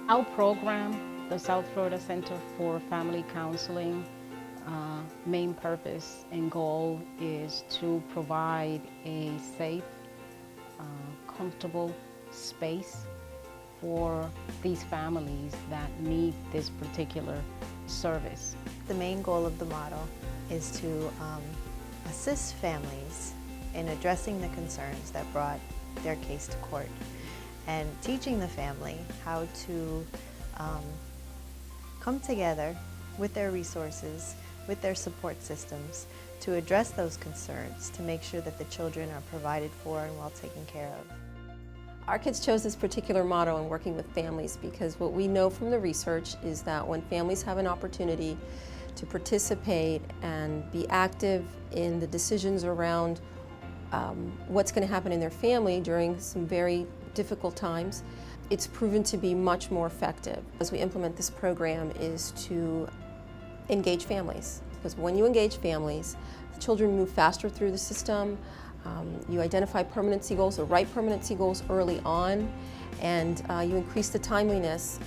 Our program, the South Florida Center for Family Counseling, main purpose and goal is to provide a safe, comfortable space for these families that need this particular service. The main goal of the model is to assist families in addressing the concerns that brought their case to court and teaching the family how to come together with their resources, with their support systems, to address those concerns, to make sure that the children are provided for and well taken care of. Our kids chose this particular model in working with families because what we know from the research is that when families have an opportunity to participate and be active in the decisions around what's going to happen in their family during some very difficult times, it's proven to be much more effective. As we implement this program is to engage families, because when you engage families, the children move faster through the system. You identify permanency goals, the right permanency goals early on, and you increase the timeliness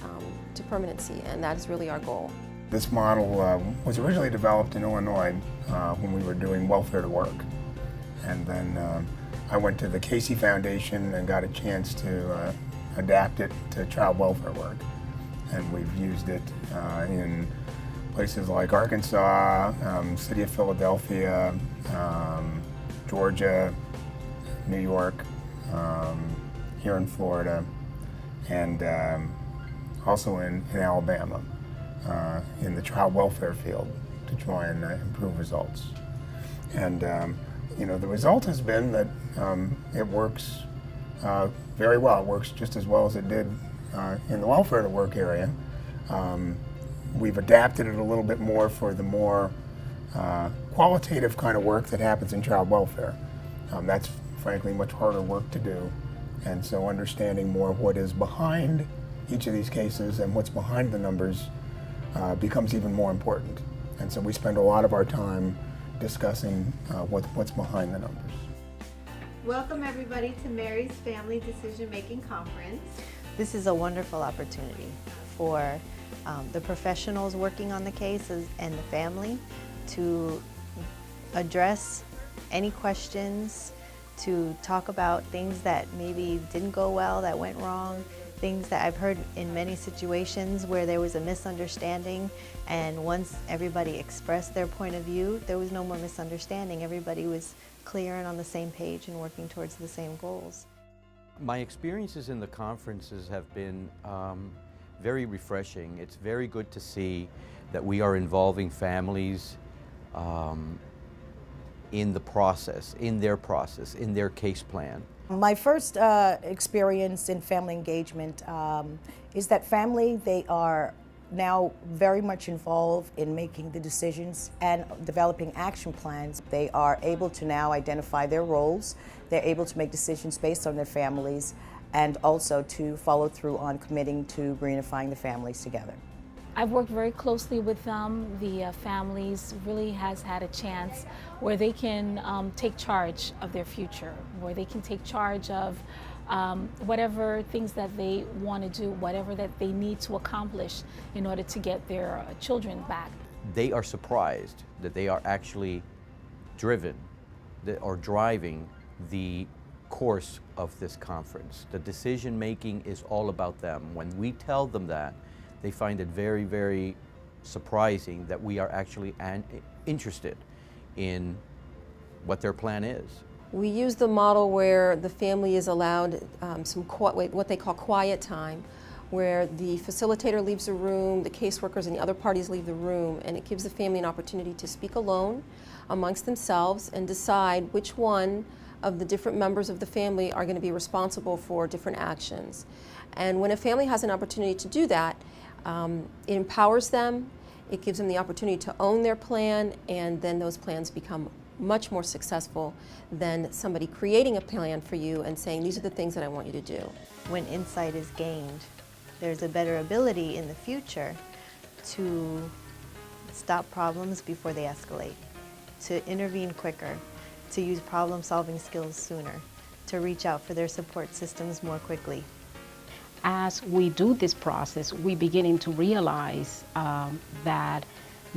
to permanency, and that is really our goal. This model was originally developed in Illinois when we were doing welfare to work. And then I went to the Casey Foundation and got a chance to adapt it to child welfare work. And we've used it in places like Arkansas, City of Philadelphia, Georgia, New York, here in Florida, and also in Alabama, in the child welfare field to try and improve results. And you know, the result has been that it works very well. It works just as well as it did in the welfare to work area. We've adapted it a little bit more for the more qualitative kind of work that happens in child welfare. That's frankly much harder work to do, and so understanding more what is behind each of these cases and what's behind the numbers becomes even more important. And so we spend a lot of our time discussing what's behind the numbers. Welcome everybody to Mary's Family Decision Making Conference. This is a wonderful opportunity for the professionals working on the cases and the family to address any questions, to talk about things that maybe didn't go well, that went wrong, things that I've heard in many situations where there was a misunderstanding, and once everybody expressed their point of view, there was no more misunderstanding. Everybody was clear and on the same page and working towards the same goals. My experiences in the conferences have been very refreshing. It's very good to see that we are involving families in the process, in their case plan. My first experience in family engagement is that family, they are now very much involved in making the decisions and developing action plans. They are able to now identify their roles. They're able to make decisions based on their families and also to follow through on committing to reunifying the families together. I've worked very closely with them. The families really has had a chance where they can take charge of their future, where they can take charge of whatever things that they want to do, whatever that they need to accomplish in order to get their children back. They are surprised that they are actually driven or driving the course of this conference. The decision making is all about them. When we tell them that, they find it very, very surprising that we are actually interested in what their plan is. We use the model where the family is allowed what they call quiet time, where the facilitator leaves the room, the caseworkers and the other parties leave the room, and it gives the family an opportunity to speak alone amongst themselves and decide which one of the different members of the family are going to be responsible for different actions. And when a family has an opportunity to do that, it empowers them, it gives them the opportunity to own their plan, and then those plans become much more successful than somebody creating a plan for you and saying, these are the things that I want you to do. When insight is gained, there's a better ability in the future to stop problems before they escalate, to intervene quicker, to use problem-solving skills sooner, to reach out for their support systems more quickly. As we do this process, we're beginning to realize that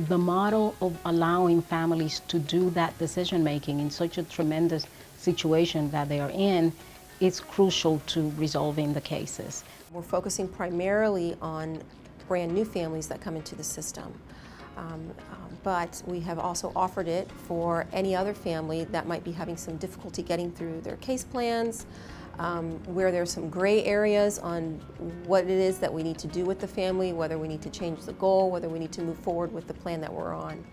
the model of allowing families to do that decision making in such a tremendous situation that they are in is crucial to resolving the cases. We're focusing primarily on brand new families that come into the system. But we have also offered it for any other family that might be having some difficulty getting through their case plans, where there's some gray areas on what it is that we need to do with the family, whether we need to change the goal, whether we need to move forward with the plan that we're on.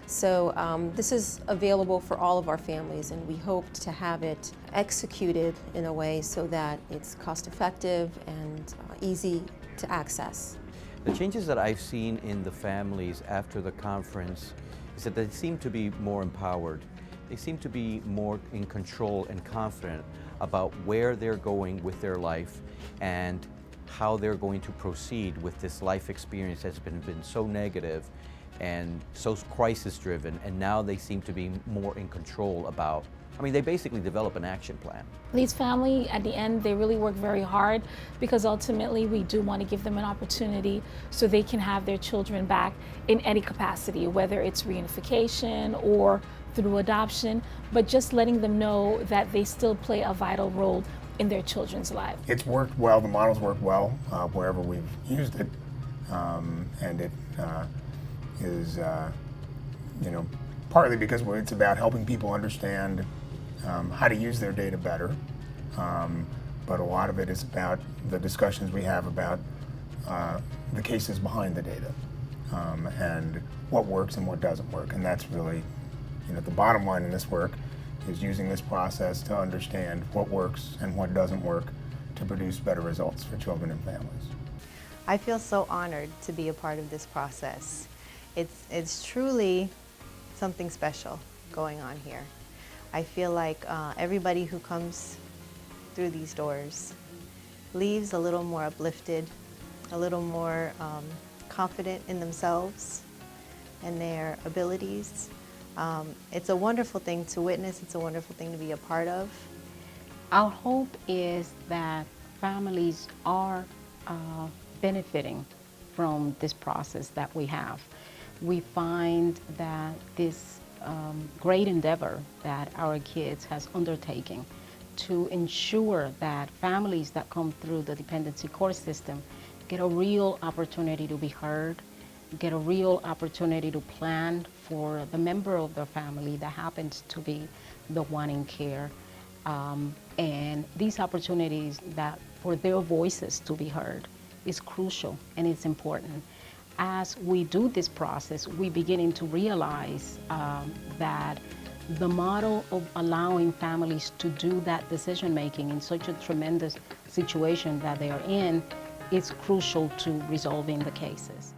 So this is available for all of our families, and we hope to have it executed in a way so that it's cost effective and easy to access. The changes that I've seen in the families after the conference is that they seem to be more empowered. They seem to be more in control and confident about where they're going with their life and how they're going to proceed with this life experience that's been so negative and so crisis-driven, and now they seem to be more in control about, they basically develop an action plan. These families, at the end, they really work very hard because ultimately we do want to give them an opportunity so they can have their children back in any capacity, whether it's reunification or through adoption, but just letting them know that they still play a vital role in their children's lives. It's worked well, the model's worked well wherever we've used it, and it is, partly because it's about helping people understand how to use their data better, but a lot of it is about the discussions we have about the cases behind the data and what works and what doesn't work. And that's really, the bottom line in this work is using this process to understand what works and what doesn't work to produce better results for children and families. I feel so honored to be a part of this process. It's truly something special going on here. I feel like everybody who comes through these doors leaves a little more uplifted, a little more confident in themselves and their abilities. It's a wonderful thing to witness. It's a wonderful thing to be a part of. Our hope is that families are benefiting from this process that we have. We find that this great endeavor that our kids has undertaken to ensure that families that come through the dependency court system get a real opportunity to be heard, get a real opportunity to plan for the member of their family that happens to be the one in care, and these opportunities that for their voices to be heard is crucial and it's important. As we do this process, we're beginning to realize that the model of allowing families to do that decision making in such a tremendous situation that they are in is crucial to resolving the cases.